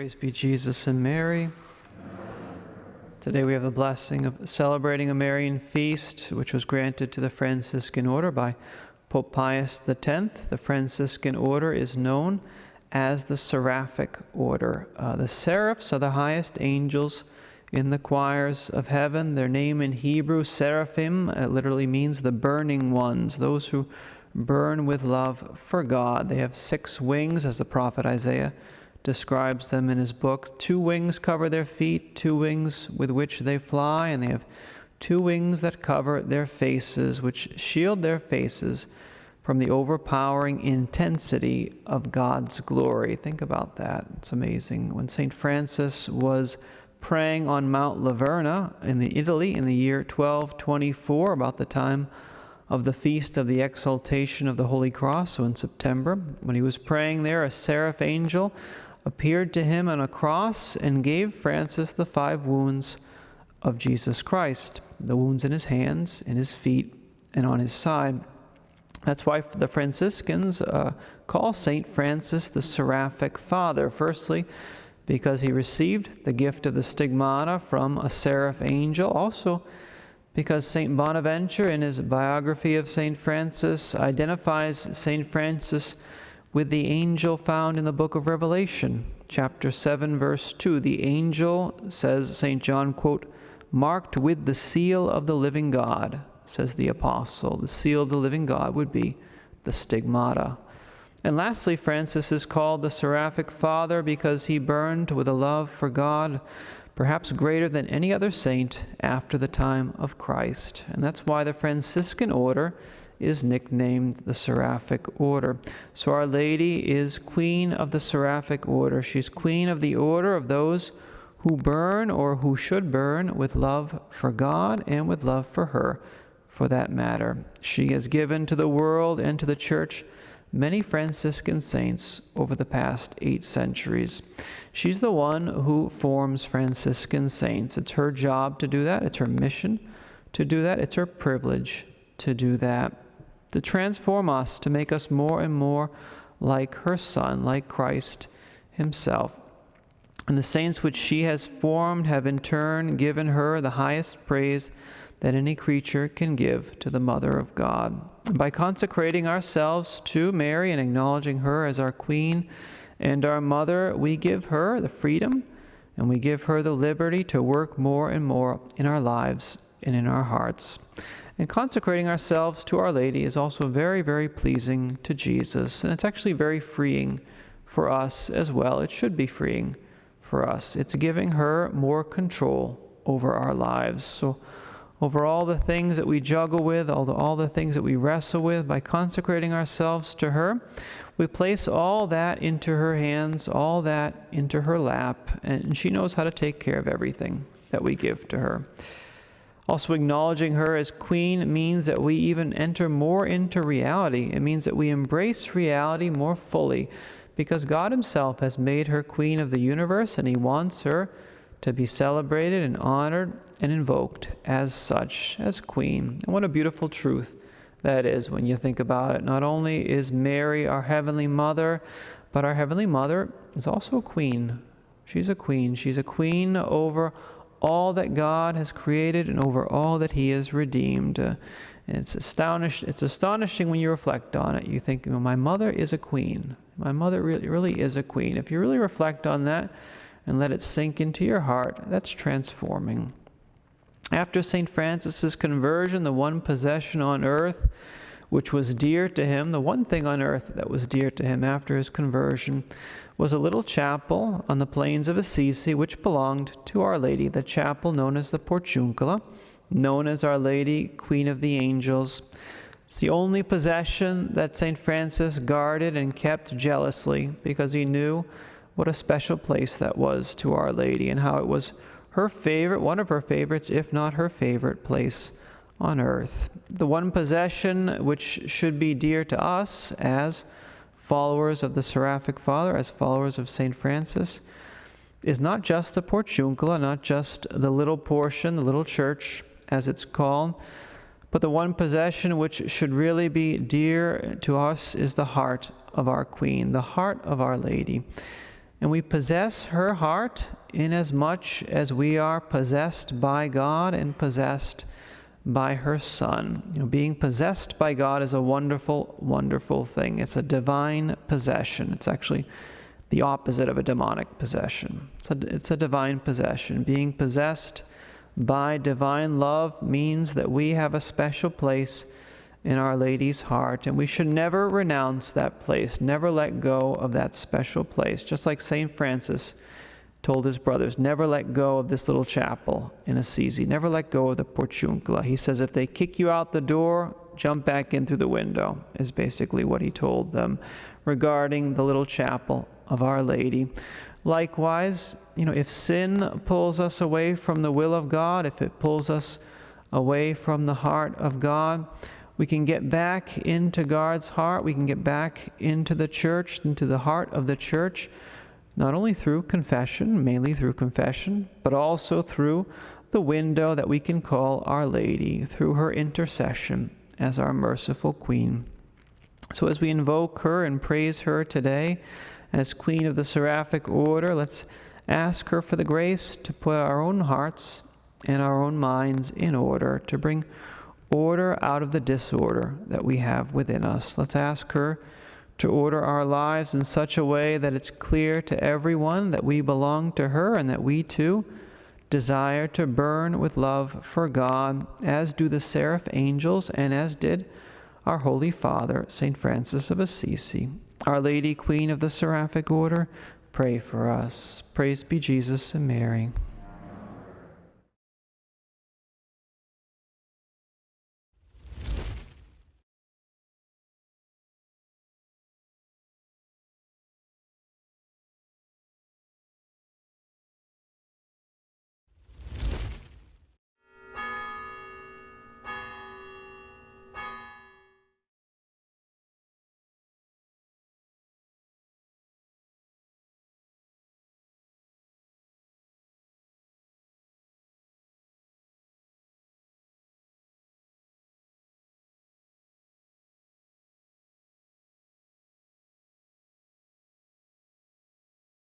Praise be Jesus and Mary. Today we have the blessing of celebrating a Marian feast, which was granted to the Franciscan Order by Pope Pius X. The Franciscan Order is known as the Seraphic Order. The seraphs are the highest angels in the choirs of heaven. Their name in Hebrew, seraphim, literally means the burning ones, those who burn with love for God. They have 6 wings, as the prophet Isaiah describes them in his book. 2 wings cover their feet, 2 wings with which they fly, and they have 2 wings that cover their faces, which shield their faces from the overpowering intensity of God's glory. Think about that. It's amazing. When St. Francis was praying on Mount Laverna in Italy in the year 1224, about the time of the Feast of the Exaltation of the Holy Cross, so in September, when he was praying there, a seraph angel appeared to him on a cross and gave Francis the 5 wounds of Jesus Christ, the wounds in his hands, in his feet, and on his side. That's why the Franciscans call St. Francis the Seraphic Father. Firstly, because he received the gift of the stigmata from a seraph angel. Also, because St. Bonaventure, in his biography of St. Francis, identifies St. Francis with the angel found in the book of Revelation, chapter 7, verse 2. The angel, says St. John, quote, marked with the seal of the living God, says the apostle. The seal of the living God would be the stigmata. And lastly, Francis is called the Seraphic Father because he burned with a love for God, perhaps greater than any other saint after the time of Christ. And that's why the Franciscan Order is nicknamed the Seraphic Order. So Our Lady is Queen of the Seraphic Order. She's Queen of the Order of those who burn, or who should burn, with love for God and with love for her, for that matter. She has given to the world and to the Church many Franciscan saints over the past 8 centuries. She's the one who forms Franciscan saints. It's her job to do that. It's her mission to do that. It's her privilege to do that, to transform us, to make us more and more like her Son, like Christ himself. And the saints which she has formed have in turn given her the highest praise that any creature can give to the Mother of God. And by consecrating ourselves to Mary and acknowledging her as our Queen and our Mother, we give her the freedom and we give her the liberty to work more and more in our lives and in our hearts. And consecrating ourselves to Our Lady is also very, very pleasing to Jesus. And it's actually very freeing for us as well. It should be freeing for us. It's giving her more control over our lives. So over all the things that we juggle with, all the things that we wrestle with, by consecrating ourselves to her, we place all that into her hands, all that into her lap, and she knows how to take care of everything that we give to her. Also, acknowledging her as Queen means that we even enter more into reality. It means that we embrace reality more fully, because God himself has made her Queen of the universe, and he wants her to be celebrated and honored and invoked as such, as Queen. And what a beautiful truth that is when you think about it. Not only is Mary our Heavenly Mother, but our Heavenly Mother is also a Queen. She's a Queen. She's a Queen over all that God has created and over all that he has redeemed. And it's astonishing when you reflect on it. You think, my mother is a queen. My mother really is a queen. If you really reflect on that and let it sink into your heart, that's transforming. After St. Francis's conversion, the one possession on earth which was dear to him, the one thing on earth that was dear to him after his conversion, was a little chapel on the plains of Assisi which belonged to Our Lady, the chapel known as the Portiuncula, known as Our Lady, Queen of the Angels. It's the only possession that St. Francis guarded and kept jealously, because he knew what a special place that was to Our Lady and how it was her favorite, one of her favorites, if not her favorite place on earth. The one possession which should be dear to us as followers of the Seraphic Father, as followers of St. Francis, is not just the Portiuncula, not just the little portion, the little church, as it's called, but the one possession which should really be dear to us is the heart of our Queen, the heart of Our Lady. And we possess her heart inasmuch as we are possessed by God and possessed by her Son. Being possessed by God is a wonderful, wonderful thing. It's a divine possession. It's actually the opposite of a demonic possession. It's a divine possession. Being possessed by divine love means that we have a special place in Our Lady's heart, and we should never renounce that place, never let go of that special place. Just like St. Francis told his brothers, never let go of this little chapel in Assisi, never let go of the portiuncula. He says, if they kick you out the door, jump back in through the window, is basically what he told them regarding the little chapel of Our Lady. Likewise, if sin pulls us away from the will of God, if it pulls us away from the heart of God, we can get back into God's heart. We can get back into the church, into the heart of the church, not only through confession, mainly through confession, but also through the window that we can call Our Lady, through her intercession as our merciful Queen. So as we invoke her and praise her today as Queen of the Seraphic Order, let's ask her for the grace to put our own hearts and our own minds in order, to bring order out of the disorder that we have within us. Let's ask her to order our lives in such a way that it's clear to everyone that we belong to her and that we too desire to burn with love for God, as do the seraph angels and as did our Holy Father, St. Francis of Assisi. Our Lady, Queen of the Seraphic Order, pray for us. Praise be Jesus and Mary.